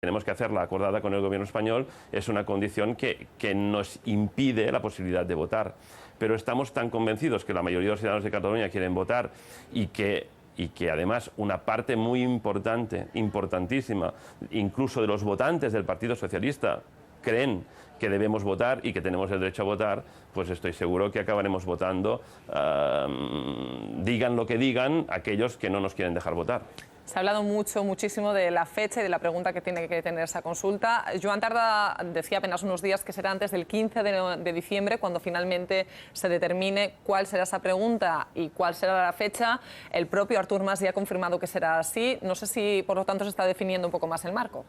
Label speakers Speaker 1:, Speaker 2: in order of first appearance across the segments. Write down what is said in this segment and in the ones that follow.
Speaker 1: tenemos que hacerla acordada con el gobierno español, es una condición que nos impide la posibilidad de votar. Pero estamos tan convencidos que la mayoría de los ciudadanos de Cataluña quieren votar y que además una parte muy importante, importantísima, incluso de los votantes del Partido Socialista, creen que debemos votar y que tenemos el derecho a votar, pues estoy seguro que acabaremos votando, digan lo que digan, aquellos que no nos quieren dejar votar.
Speaker 2: Se ha hablado muchísimo de la fecha y de la pregunta que tiene que tener esa consulta. Joan Tardá decía apenas unos días que será antes del 15 de diciembre, cuando finalmente se determine cuál será esa pregunta y cuál será la fecha. El propio Artur Mas ya ha confirmado que será así. No sé si, por lo tanto, se está definiendo un poco más el marco.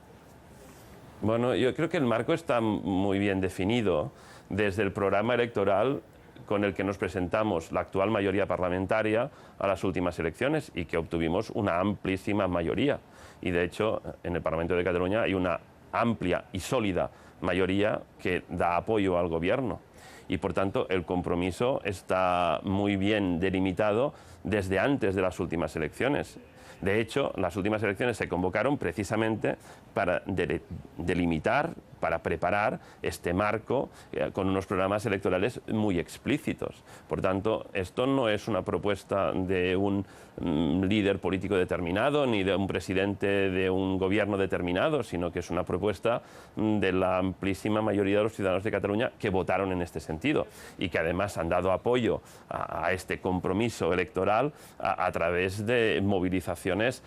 Speaker 1: Bueno, yo creo que el marco está muy bien definido desde el programa electoral con el que nos presentamos la actual mayoría parlamentaria a las últimas elecciones y que obtuvimos una amplísima mayoría. Y de hecho, en el Parlamento de Cataluña hay una amplia y sólida mayoría que da apoyo al gobierno. Y por tanto, el compromiso está muy bien delimitado desde antes de las últimas elecciones. De hecho, las últimas elecciones se convocaron precisamente para delimitar, para preparar este marco con unos programas electorales muy explícitos. Por tanto, esto no es una propuesta de un líder político determinado ni de un presidente de un gobierno determinado, sino que es una propuesta de la amplísima mayoría de los ciudadanos de Cataluña que votaron en este sentido y que además han dado apoyo a este compromiso electoral a través de movilizaciones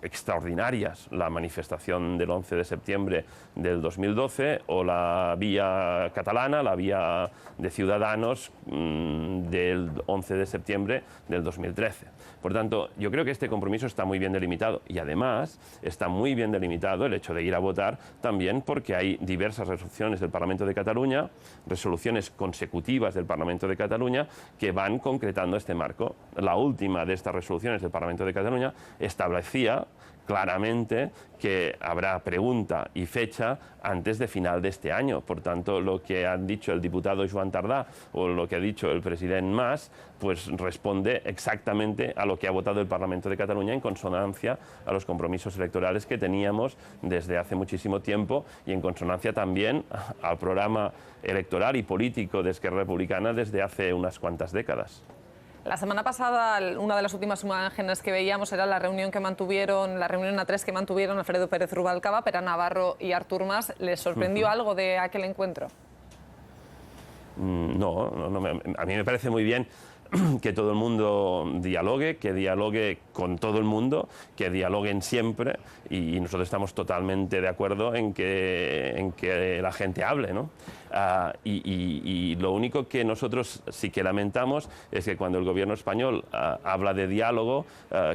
Speaker 1: extraordinarias. La manifestación del 11 de septiembre del 2012 o la vía catalana, la vía de Ciudadanos del 11 de septiembre del 2013. Por tanto, yo creo que este compromiso está muy bien delimitado y además está muy bien delimitado el hecho de ir a votar también porque hay diversas resoluciones del Parlamento de Cataluña, resoluciones consecutivas del Parlamento de Cataluña que van concretando este marco. La última de estas resoluciones del Parlamento de Cataluña establecía claramente que habrá pregunta y fecha antes de final de este año. Por tanto, lo que ha dicho el diputado Joan Tardá o lo que ha dicho el presidente Mas, pues responde exactamente a lo que ha votado el Parlamento de Cataluña en consonancia a los compromisos electorales que teníamos desde hace muchísimo tiempo y en consonancia también al programa electoral y político de Esquerra Republicana desde hace unas cuantas décadas.
Speaker 2: La semana pasada, una de las últimas imágenes que veíamos era la reunión A3 que mantuvieron Alfredo Pérez Rubalcaba, Pere Navarro y Artur Mas. ¿Les sorprendió algo de aquel encuentro?
Speaker 1: No, a mí me parece muy bien que todo el mundo dialogue, que dialogue con todo el mundo, que dialoguen siempre y nosotros estamos totalmente de acuerdo en que la gente hable, ¿no? Y lo único que nosotros sí que lamentamos es que cuando el gobierno español habla de diálogo,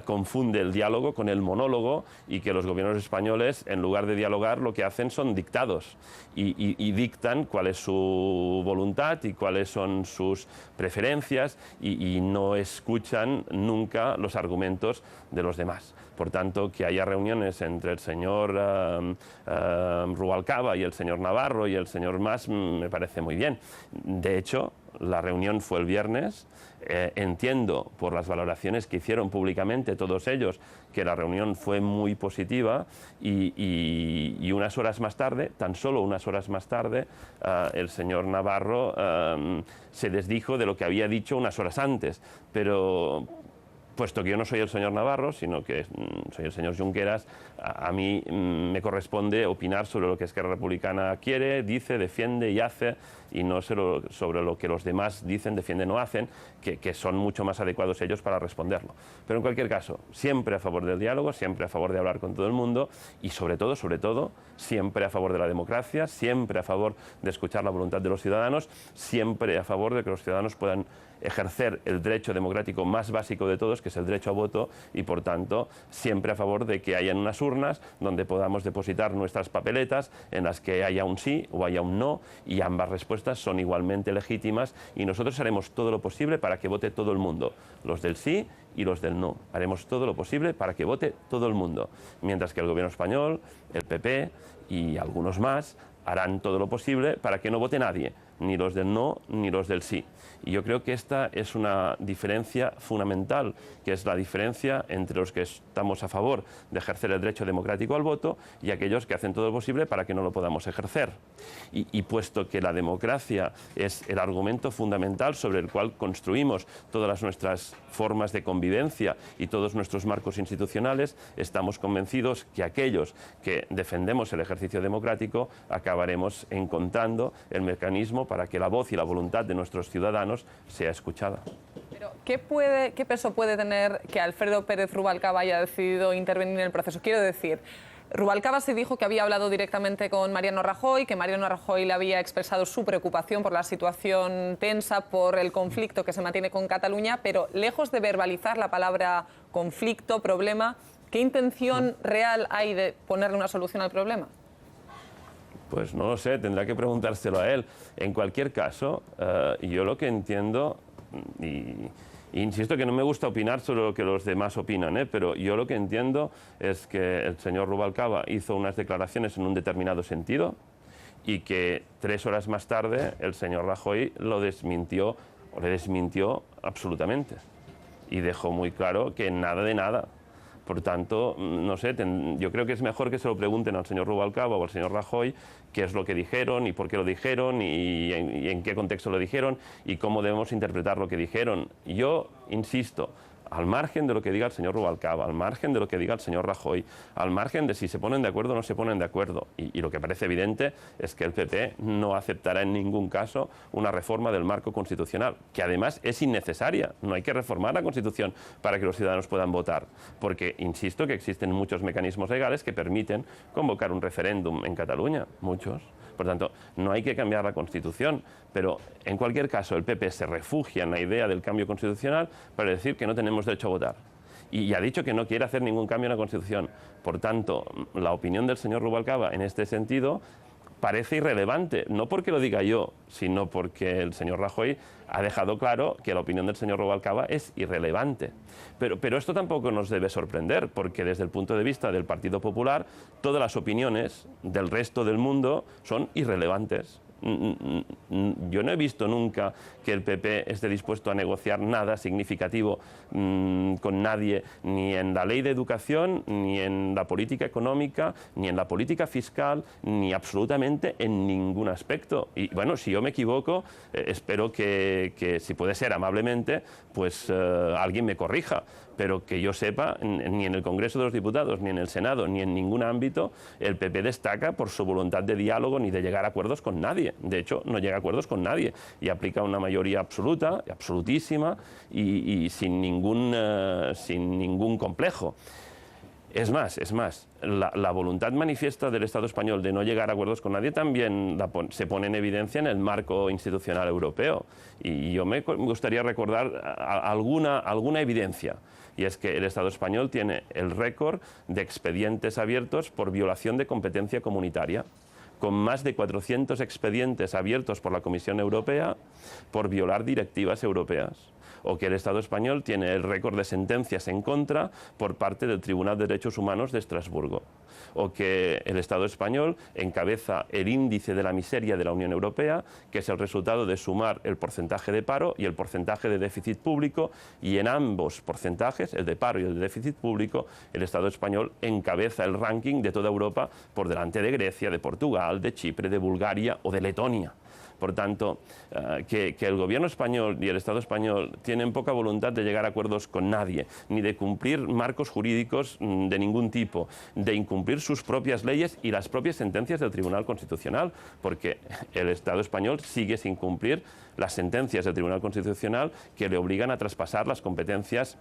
Speaker 1: confunde el diálogo con el monólogo y que los gobiernos españoles, en lugar de dialogar, lo que hacen son dictados y dictan cuál es su voluntad y cuáles son sus preferencias y no escuchan nunca los argumentos de los demás. Por tanto, que haya reuniones entre el señor Rubalcaba y el señor Navarro y el señor Mas me parece muy bien. De hecho, la reunión fue el viernes. Entiendo por las valoraciones que hicieron públicamente todos ellos que la reunión fue muy positiva y unas horas más tarde, tan solo unas horas más tarde, el señor Navarro se desdijo de lo que había dicho unas horas antes, pero puesto que yo no soy el señor Navarro, sino que soy el señor Junqueras, a mí me corresponde opinar sobre lo que Esquerra Republicana quiere, dice, defiende y hace, y no sobre lo que los demás dicen, defienden o hacen, que son mucho más adecuados ellos para responderlo. Pero en cualquier caso, siempre a favor del diálogo, siempre a favor de hablar con todo el mundo y sobre todo, siempre a favor de la democracia, siempre a favor de escuchar la voluntad de los ciudadanos, siempre a favor de que los ciudadanos puedan ejercer el derecho democrático más básico de todos, que es el derecho a voto, y por tanto siempre a favor de que haya unas urnas donde podamos depositar nuestras papeletas en las que haya un sí o haya un no, y ambas respuestas son igualmente legítimas y nosotros haremos todo lo posible para que vote todo el mundo, los del sí y los del no. Haremos todo lo posible para que vote todo el mundo, mientras que el gobierno español, el PP y algunos más harán todo lo posible para que no vote nadie, ni los del no ni los del sí. Y yo creo que esta es una diferencia fundamental, que es la diferencia entre los que estamos a favor de ejercer el derecho democrático al voto y aquellos que hacen todo lo posible para que no lo podamos ejercer. Y puesto que la democracia es el argumento fundamental sobre el cual construimos todas nuestras formas de convivencia y todos nuestros marcos institucionales, estamos convencidos que aquellos que defendemos el ejercicio democrático acabaremos encontrando el mecanismo para que la voz y la voluntad de nuestros ciudadanos sea escuchada.
Speaker 2: Pero, ¿qué peso puede tener que Alfredo Pérez Rubalcaba haya decidido intervenir en el proceso? Quiero decir, Rubalcaba se dijo que había hablado directamente con Mariano Rajoy, que Mariano Rajoy le había expresado su preocupación por la situación tensa, por el conflicto que se mantiene con Cataluña, pero lejos de verbalizar la palabra conflicto, problema, ¿qué intención real hay de ponerle una solución al problema?
Speaker 1: Pues no lo sé, tendrá que preguntárselo a él. En cualquier caso, yo lo que entiendo, y insisto que no me gusta opinar sobre lo que los demás opinan, pero yo lo que entiendo es que el señor Rubalcaba hizo unas declaraciones en un determinado sentido y que 3 horas más tarde el señor Rajoy lo desmintió, o le desmintió absolutamente. Y dejó muy claro que nada de nada. Por tanto, no sé, yo creo que es mejor que se lo pregunten al señor Rubalcaba o al señor Rajoy qué es lo que dijeron y por qué lo dijeron y en qué contexto lo dijeron y cómo debemos interpretar lo que dijeron. Yo insisto, al margen de lo que diga el señor Rubalcaba, al margen de lo que diga el señor Rajoy, al margen de si se ponen de acuerdo o no se ponen de acuerdo, y lo que parece evidente es que el PP no aceptará en ningún caso una reforma del marco constitucional, que además es innecesaria. No hay que reformar la Constitución para que los ciudadanos puedan votar, porque insisto que existen muchos mecanismos legales que permiten convocar un referéndum en Cataluña, muchos. Por tanto, no hay que cambiar la Constitución, pero en cualquier caso el PP se refugia en la idea del cambio constitucional para decir que no tenemos derecho a votar. Y ha dicho que no quiere hacer ningún cambio en la Constitución. Por tanto, la opinión del señor Rubalcaba en este sentido parece irrelevante, no porque lo diga yo, sino porque el señor Rajoy ha dejado claro que la opinión del señor Rubalcaba es irrelevante. Pero esto tampoco nos debe sorprender, porque desde el punto de vista del Partido Popular, todas las opiniones del resto del mundo son irrelevantes. Yo no he visto nunca que el PP esté dispuesto a negociar nada significativo con nadie, ni en la ley de educación, ni en la política económica, ni en la política fiscal, ni absolutamente en ningún aspecto. Y bueno, si yo me equivoco, espero que si puede ser amablemente, pues alguien me corrija. Pero que yo sepa, ni en el Congreso de los Diputados, ni en el Senado, ni en ningún ámbito, el PP destaca por su voluntad de diálogo ni de llegar a acuerdos con nadie. De hecho, no llega a acuerdos con nadie y aplica una mayoría absoluta, absolutísima y sin ningún complejo. Es más, la voluntad manifiesta del Estado español de no llegar a acuerdos con nadie también se pone en evidencia en el marco institucional europeo. Y yo me gustaría recordar alguna evidencia. Y es que el Estado español tiene el récord de expedientes abiertos por violación de competencia comunitaria, con más de 400 expedientes abiertos por la Comisión Europea por violar directivas europeas. O que el Estado español tiene el récord de sentencias en contra por parte del Tribunal de Derechos Humanos de Estrasburgo. O que el Estado español encabeza el índice de la miseria de la Unión Europea, que es el resultado de sumar el porcentaje de paro y el porcentaje de déficit público, y en ambos porcentajes, el de paro y el de déficit público, el Estado español encabeza el ranking de toda Europa por delante de Grecia, de Portugal, de Chipre, de Bulgaria o de Letonia. Por tanto, que el gobierno español y el Estado español tienen poca voluntad de llegar a acuerdos con nadie, ni de cumplir marcos jurídicos de ningún tipo, de incumplir sus propias leyes y las propias sentencias del Tribunal Constitucional, porque el Estado español sigue sin cumplir las sentencias del Tribunal Constitucional que le obligan a traspasar las competencias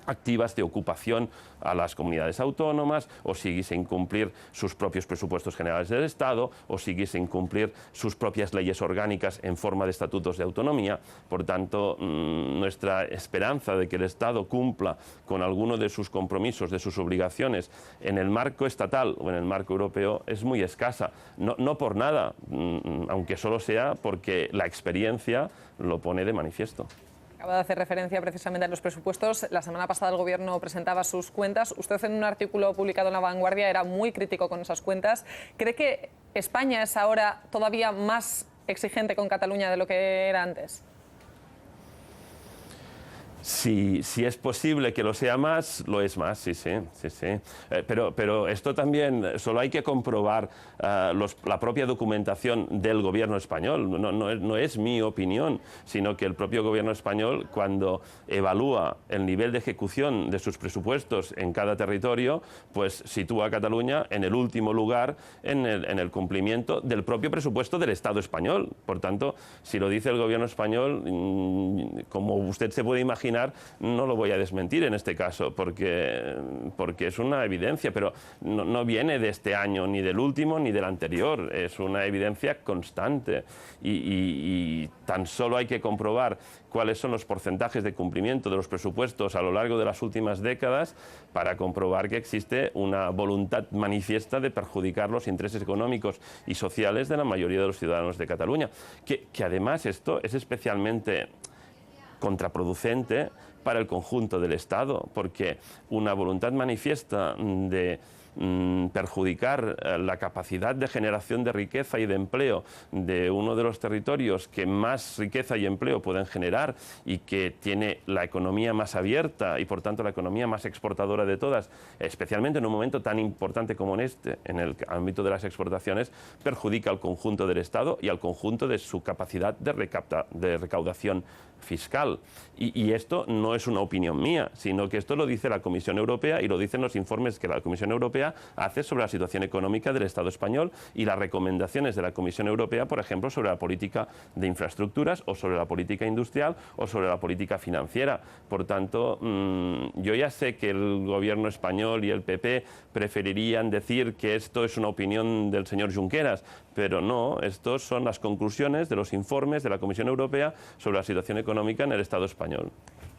Speaker 1: activas de ocupación a las comunidades autónomas, o sigue sin cumplir sus propios presupuestos generales del Estado, o sigue sin cumplir sus propias leyes orgánicas en forma de estatutos de autonomía. Por tanto, nuestra esperanza de que el Estado cumpla con alguno de sus compromisos, de sus obligaciones en el marco estatal o en el marco europeo es muy escasa. No por nada, aunque solo sea porque la experiencia lo pone de manifiesto.
Speaker 2: Acaba de hacer referencia precisamente a los presupuestos. La semana pasada el Gobierno presentaba sus cuentas. Usted en un artículo publicado en La Vanguardia era muy crítico con esas cuentas. ¿Cree que España es ahora todavía más exigente con Cataluña de lo que era antes?
Speaker 1: Si es posible que lo sea más, lo es más, sí. Pero esto también solo hay que comprobar la propia documentación del gobierno español. No es mi opinión, sino que el propio gobierno español, cuando evalúa el nivel de ejecución de sus presupuestos en cada territorio, pues sitúa a Cataluña en el último lugar en el cumplimiento del propio presupuesto del Estado español. Por tanto, si lo dice el gobierno español, como usted se puede imaginar, no lo voy a desmentir en este caso, porque es una evidencia, pero no viene de este año, ni del último, ni del anterior. Es una evidencia constante y tan solo hay que comprobar cuáles son los porcentajes de cumplimiento de los presupuestos a lo largo de las últimas décadas para comprobar que existe una voluntad manifiesta de perjudicar los intereses económicos y sociales de la mayoría de los ciudadanos de Cataluña. Que además esto es especialmente contraproducente para el conjunto del Estado, porque una voluntad manifiesta de perjudicar la capacidad de generación de riqueza y de empleo de uno de los territorios que más riqueza y empleo pueden generar y que tiene la economía más abierta y por tanto la economía más exportadora de todas, especialmente en un momento tan importante como en este, en el ámbito de las exportaciones, perjudica al conjunto del Estado y al conjunto de su capacidad de recaudación fiscal. Y esto no es una opinión mía, sino que esto lo dice la Comisión Europea y lo dicen los informes que la Comisión Europea hace sobre la situación económica del Estado español y las recomendaciones de la Comisión Europea, por ejemplo, sobre la política de infraestructuras o sobre la política industrial o sobre la política financiera. Por tanto, yo ya sé que el gobierno español y el PP preferirían decir que esto es una opinión del señor Junqueras, pero no, estos son las conclusiones de los informes de la Comisión Europea sobre la situación económica en el Estado español.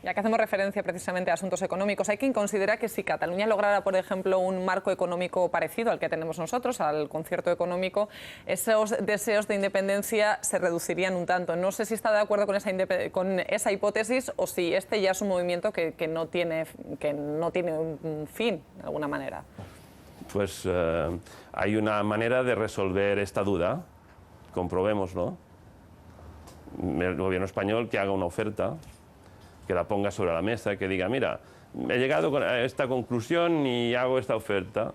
Speaker 2: Ya que hacemos referencia precisamente a asuntos económicos, hay quien considera que si Cataluña lograra, por ejemplo, un marco económico parecido al que tenemos nosotros, al concierto económico, esos deseos de independencia se reducirían un tanto. No sé si está de acuerdo con esa hipótesis o si este ya es un movimiento que no tiene un fin, de alguna manera.
Speaker 1: Pues hay una manera de resolver esta duda, comprobémoslo. El gobierno español que haga una oferta, que la ponga sobre la mesa, que diga, mira, he llegado a esta conclusión y hago esta oferta.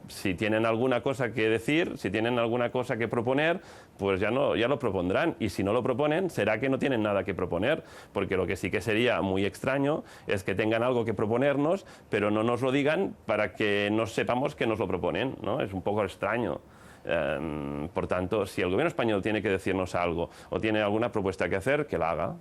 Speaker 1: Si tienen alguna cosa que decir, si tienen alguna cosa que proponer, pues ya lo propondrán. Y si no lo proponen, será que no tienen nada que proponer. Porque lo que sí que sería muy extraño es que tengan algo que proponernos, pero no nos lo digan para que no sepamos que nos lo proponen, ¿no? Es un poco extraño. Por tanto, si el gobierno español tiene que decirnos algo o tiene alguna propuesta que hacer, que la haga.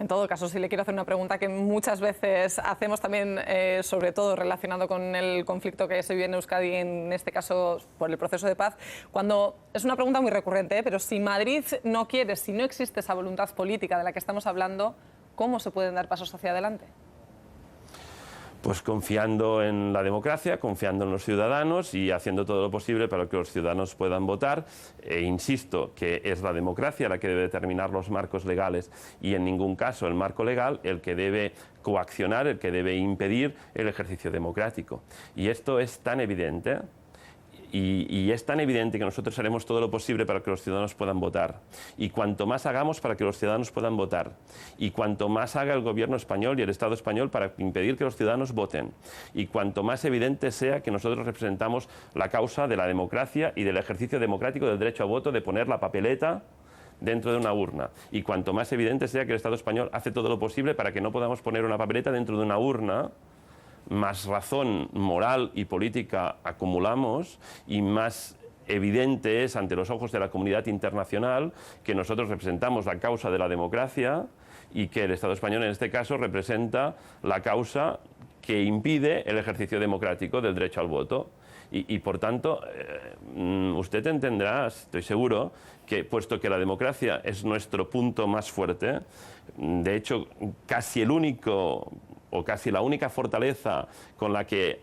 Speaker 2: En todo caso, sí le quiero hacer una pregunta que muchas veces hacemos también, sobre todo relacionado con el conflicto que se vive en Euskadi, en este caso por el proceso de paz, cuando es una pregunta muy recurrente, pero si Madrid no quiere, si no existe esa voluntad política de la que estamos hablando, ¿cómo se pueden dar pasos hacia adelante?
Speaker 1: Pues confiando en la democracia, confiando en los ciudadanos y haciendo todo lo posible para que los ciudadanos puedan votar. E insisto que es la democracia la que debe determinar los marcos legales y en ningún caso el marco legal el que debe coaccionar, el que debe impedir el ejercicio democrático. Y esto es tan evidente. Y es tan evidente que nosotros haremos todo lo posible para que los ciudadanos puedan votar. Y cuanto más hagamos para que los ciudadanos puedan votar, y cuanto más haga el gobierno español y el Estado español para impedir que los ciudadanos voten, y cuanto más evidente sea que nosotros representamos la causa de la democracia y del ejercicio democrático del derecho a voto, de poner la papeleta dentro de una urna, y cuanto más evidente sea que el Estado español hace todo lo posible para que no podamos poner una papeleta dentro de una urna, más razón moral y política acumulamos y más evidente es ante los ojos de la comunidad internacional que nosotros representamos la causa de la democracia y que el Estado español en este caso representa la causa que impide el ejercicio democrático del derecho al voto. Y por tanto, usted entenderá, estoy seguro, que puesto que la democracia es nuestro punto más fuerte, de hecho casi el único o casi la única fortaleza con la que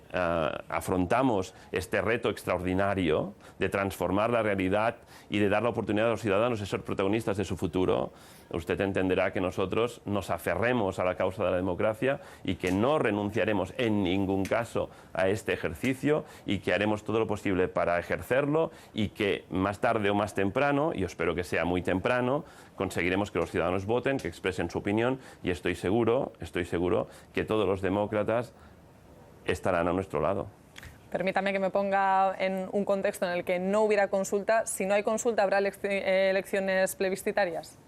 Speaker 1: afrontamos este reto extraordinario de transformar la realidad y de dar la oportunidad a los ciudadanos de ser protagonistas de su futuro, usted entenderá que nosotros nos aferremos a la causa de la democracia y que no renunciaremos en ningún caso a este ejercicio y que haremos todo lo posible para ejercerlo y que más tarde o más temprano, y espero que sea muy temprano, conseguiremos que los ciudadanos voten, que expresen su opinión y estoy seguro que todos los demócratas estarán a nuestro lado.
Speaker 2: Permítame que me ponga en un contexto en el que no hubiera consulta. Si no hay consulta, ¿habrá elecciones plebiscitarias?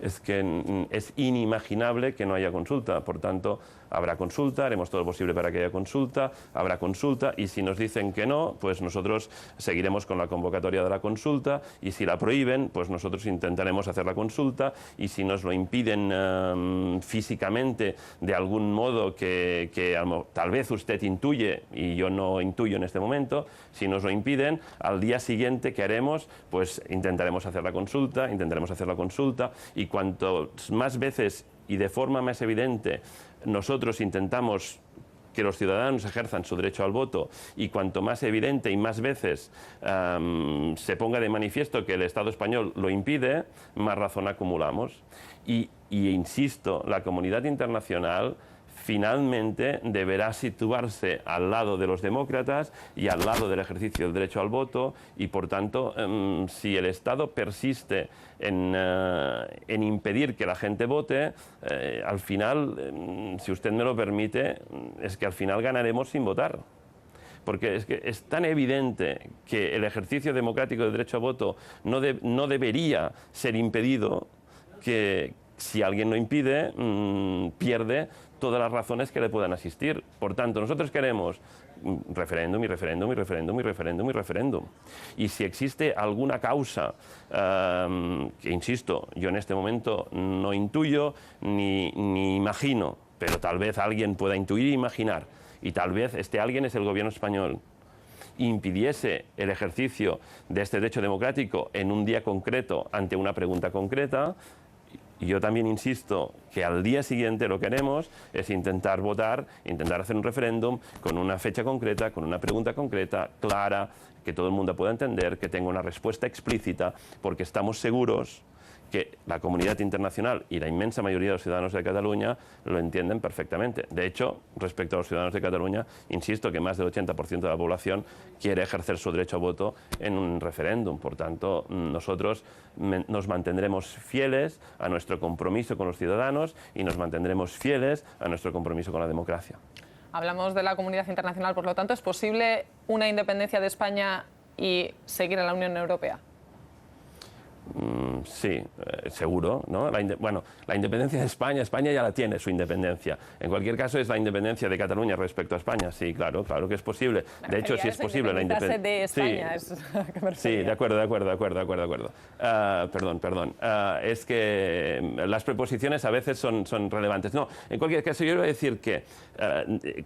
Speaker 1: Es que es inimaginable que no haya consulta. Por tanto, habrá consulta, haremos todo lo posible para que haya consulta, habrá consulta y si nos dicen que no, pues nosotros seguiremos con la convocatoria de la consulta y si la prohíben, pues nosotros intentaremos hacer la consulta y si nos lo impiden físicamente de algún modo que tal vez usted intuye y yo no intuyo en este momento, si nos lo impiden, al día siguiente que haremos, pues intentaremos hacer la consulta y cuanto más veces y de forma más evidente nosotros intentamos que los ciudadanos ejerzan su derecho al voto y cuanto más evidente y más veces se ponga de manifiesto que el Estado español lo impide, más razón acumulamos. Y insisto, la comunidad internacional finalmente deberá situarse al lado de los demócratas y al lado del ejercicio del derecho al voto y, por tanto, si el Estado persiste en impedir que la gente vote, al final, si usted me lo permite, es que al final ganaremos sin votar. Porque es que es tan evidente que el ejercicio democrático del derecho al voto no debería ser impedido que si alguien lo impide, pierde todas las razones que le puedan asistir. Por tanto, nosotros queremos referéndum y referéndum y referéndum y referéndum y referéndum. Y si existe alguna causa que, insisto, yo en este momento no intuyo ni imagino, pero tal vez alguien pueda intuir e imaginar, y tal vez este alguien es el gobierno español, impidiese el ejercicio de este derecho democrático en un día concreto ante una pregunta concreta, y yo también insisto que al día siguiente lo que haremos es intentar votar, intentar hacer un referéndum con una fecha concreta, con una pregunta concreta, clara, que todo el mundo pueda entender, que tenga una respuesta explícita, porque estamos seguros que la comunidad internacional y la inmensa mayoría de los ciudadanos de Cataluña lo entienden perfectamente. De hecho, respecto a los ciudadanos de Cataluña, insisto que más del 80% de la población quiere ejercer su derecho a voto en un referéndum. Por tanto, nosotros nos mantendremos fieles a nuestro compromiso con los ciudadanos y nos mantendremos fieles a nuestro compromiso con la democracia.
Speaker 2: Hablamos de la comunidad internacional, por lo tanto, ¿es posible una independencia de España y seguir en la Unión Europea?
Speaker 1: Sí, seguro, ¿no? Bueno, la independencia de España ya la tiene, su independencia. En cualquier caso, es la independencia de Cataluña respecto a España. Sí, claro que es posible. De hecho, sí es posible la independencia
Speaker 2: de España.
Speaker 1: Sí, de acuerdo. Perdón. Es que las preposiciones a veces son relevantes. No, en cualquier caso, yo iba a decir que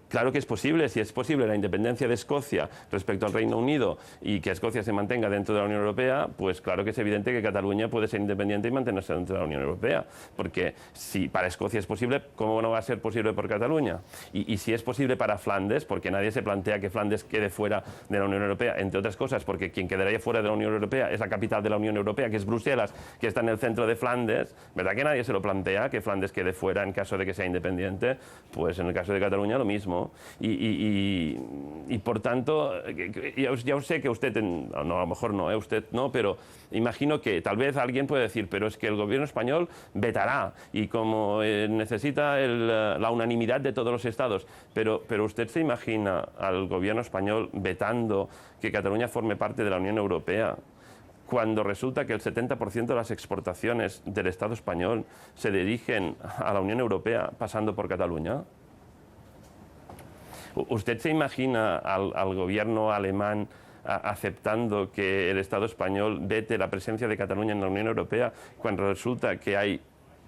Speaker 1: claro que es posible, si es posible la independencia de Escocia respecto al Reino Unido y que Escocia se mantenga dentro de la Unión Europea, pues claro que es evidente que Cataluña puede ser independiente y mantenerse dentro de la Unión Europea, porque si para Escocia es posible, ¿cómo no va a ser posible por Cataluña? Y si es posible para Flandes, porque nadie se plantea que Flandes quede fuera de la Unión Europea, entre otras cosas, porque quien quedaría fuera de la Unión Europea es la capital de la Unión Europea, que es Bruselas, que está en el centro de Flandes, ¿verdad que nadie se lo plantea, que Flandes quede fuera en caso de que sea independiente? Pues en el caso de Cataluña lo mismo. Y por tanto, ya sé que usted, no, a lo mejor no, usted no, pero imagino que tal vez alguien puede decir, pero es que el gobierno español vetará y como necesita la unanimidad de todos los estados, pero usted se imagina al gobierno español vetando que Cataluña forme parte de la Unión Europea, cuando resulta que el 70% de las exportaciones del Estado español se dirigen a la Unión Europea pasando por Cataluña. ¿Usted se imagina al gobierno alemán aceptando que el Estado español vete la presencia de Cataluña en la Unión Europea cuando resulta que hay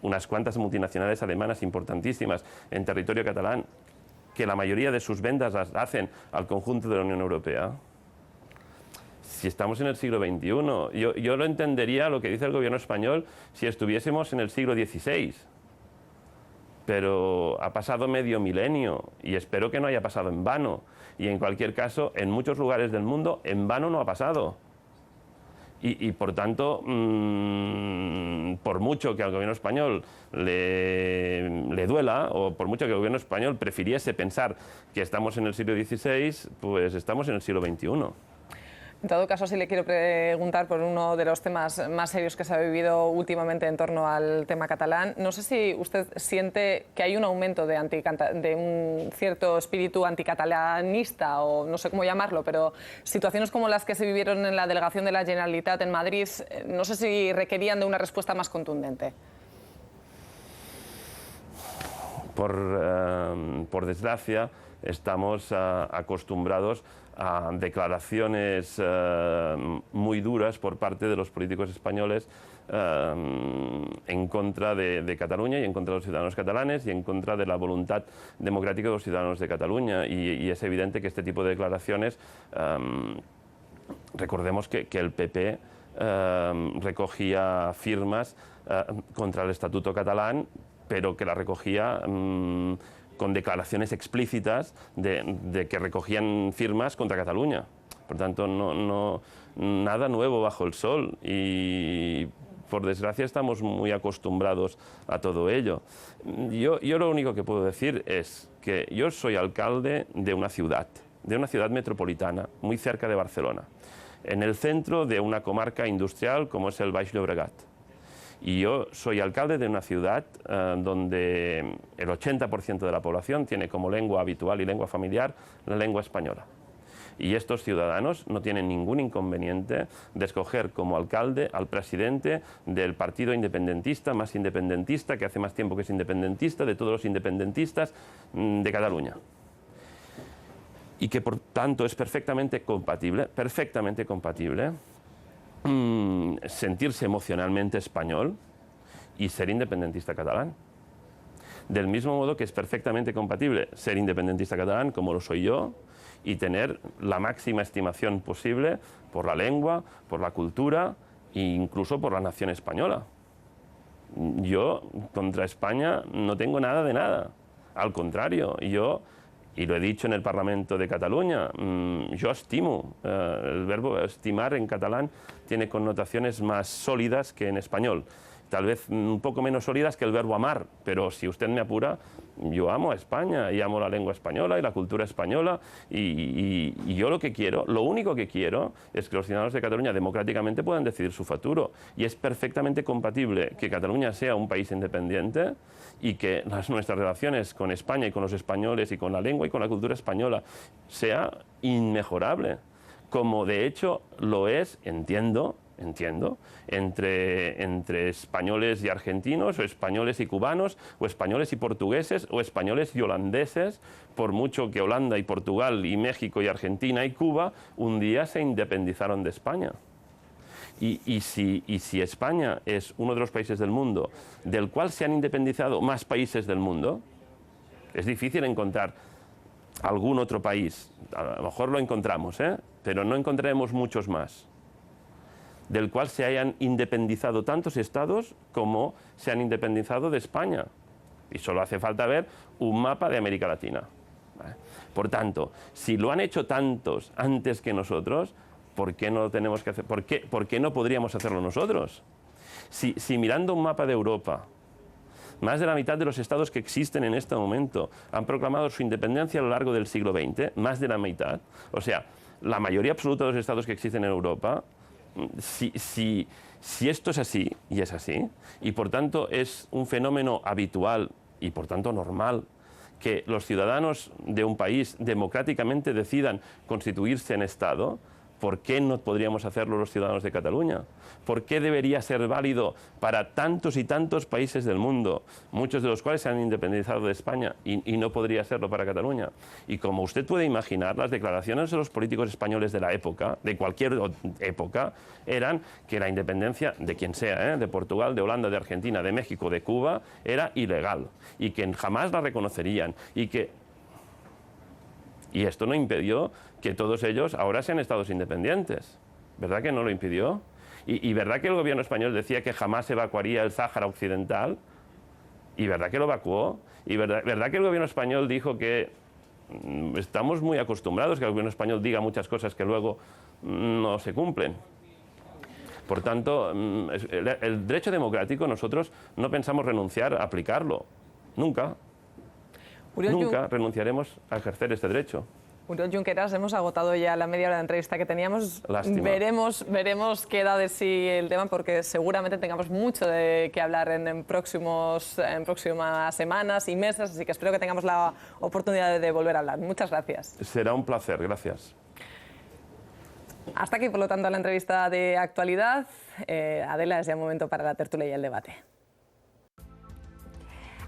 Speaker 1: unas cuantas multinacionales alemanas importantísimas en territorio catalán que la mayoría de sus ventas las hacen al conjunto de la Unión Europea? Si estamos en el siglo XXI, yo lo entendería lo que dice el gobierno español si estuviésemos en el siglo XVI. pero ha pasado medio milenio y espero que no haya pasado en vano. Y en cualquier caso, en muchos lugares del mundo, en vano no ha pasado. Y por tanto, por mucho que al gobierno español le duela, o por mucho que el gobierno español prefiriese pensar que estamos en el siglo XVI, pues estamos en el siglo XXI.
Speaker 2: En todo caso, sí le quiero preguntar por uno de los temas más serios que se ha vivido últimamente en torno al tema catalán. No sé si usted siente que hay un aumento de un cierto espíritu anticatalanista, o no sé cómo llamarlo, pero situaciones como las que se vivieron en la delegación de la Generalitat en Madrid, no sé si requerían de una respuesta más contundente.
Speaker 1: Por desgracia, estamos acostumbrados a declaraciones muy duras por parte de los políticos españoles en contra de Cataluña y en contra de los ciudadanos catalanes y en contra de la voluntad democrática de los ciudadanos de Cataluña. Y es evidente que este tipo de declaraciones, recordemos que el PP recogía firmas contra el Estatuto catalán, pero que la recogía con declaraciones explícitas de que recogían firmas contra Cataluña. Por tanto, nada nuevo bajo el sol y, por desgracia, estamos muy acostumbrados a todo ello. Yo lo único que puedo decir es que yo soy alcalde de una ciudad metropolitana, muy cerca de Barcelona, en el centro de una comarca industrial como es el Baix Llobregat. Y yo soy alcalde de una ciudad donde el 80% de la población tiene como lengua habitual y lengua familiar la lengua española. Y estos ciudadanos no tienen ningún inconveniente de escoger como alcalde al presidente del partido independentista, más independentista, que hace más tiempo que es independentista, de todos los independentistas de Cataluña. Y que por tanto es perfectamente compatible sentirse emocionalmente español y ser independentista catalán. Del mismo modo que es perfectamente compatible ser independentista catalán, como lo soy yo, y tener la máxima estimación posible por la lengua, por la cultura e incluso por la nación española. Yo contra España no tengo nada de nada. Al contrario, yo, y lo he dicho en el Parlamento de Cataluña, yo estimo. El verbo estimar en catalán tiene connotaciones más sólidas que en español. Tal vez un poco menos sólidas que el verbo amar, pero si usted me apura, yo amo a España y amo la lengua española y la cultura española y yo lo único que quiero es que los ciudadanos de Cataluña democráticamente puedan decidir su futuro. Y es perfectamente compatible que Cataluña sea un país independiente y que nuestras relaciones con España y con los españoles y con la lengua y con la cultura española sea inmejorable, como de hecho lo es, entiendo, entre españoles y argentinos, o españoles y cubanos, o españoles y portugueses, o españoles y holandeses, por mucho que Holanda y Portugal y México y Argentina y Cuba un día se independizaron de España. Y si España es uno de los países del mundo del cual se han independizado más países del mundo, es difícil encontrar algún otro país, a lo mejor lo encontramos, pero no encontraremos muchos más, del cual se hayan independizado tantos estados como se han independizado de España. Y solo hace falta ver un mapa de América Latina. ¿Vale? Por tanto, si lo han hecho tantos antes que nosotros, ¿por qué no lo tenemos que hacer? ¿Por qué no podríamos hacerlo nosotros? Si mirando un mapa de Europa, más de la mitad de los estados que existen en este momento han proclamado su independencia a lo largo del siglo XX, más de la mitad, o sea, la mayoría absoluta de los estados que existen en Europa, si esto es así, y es así, y por tanto es un fenómeno habitual y por tanto normal que los ciudadanos de un país democráticamente decidan constituirse en Estado, ¿por qué no podríamos hacerlo los ciudadanos de Cataluña? ¿Por qué debería ser válido para tantos y tantos países del mundo, muchos de los cuales se han independizado de España, y no podría serlo para Cataluña? Y como usted puede imaginar, las declaraciones de los políticos españoles de la época, de cualquier época, eran que la independencia de quien sea, de Portugal, de Holanda, de Argentina, de México, de Cuba, era ilegal y que jamás la reconocerían y esto no impidió que todos ellos ahora sean estados independientes. ¿Verdad que no lo impidió? ¿Y verdad que el gobierno español decía que jamás evacuaría el Sáhara Occidental? Y verdad que lo evacuó. Y verdad que el gobierno español dijo que estamos muy acostumbrados que el gobierno español diga muchas cosas que luego no se cumplen. Por tanto, el derecho democrático nosotros no pensamos renunciar a aplicarlo. Nunca. Nunca renunciaremos a ejercer este derecho.
Speaker 2: Oriol Junqueras, hemos agotado ya la media hora de entrevista que teníamos.
Speaker 1: Lástima.
Speaker 2: Veremos qué da de sí el tema, porque seguramente tengamos mucho de qué hablar en próximas semanas y meses, así que espero que tengamos la oportunidad de volver a hablar. Muchas gracias.
Speaker 1: Será un placer, gracias.
Speaker 2: Hasta aquí, por lo tanto, la entrevista de actualidad. Adela, es ya momento para la tertulia y el debate.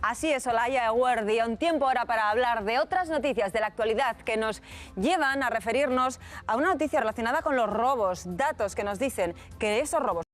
Speaker 3: Así es, Olaya Eguerdion, tiempo ahora para hablar de otras noticias de la actualidad que nos llevan a referirnos a una noticia relacionada con los robos, datos que nos dicen que esos robos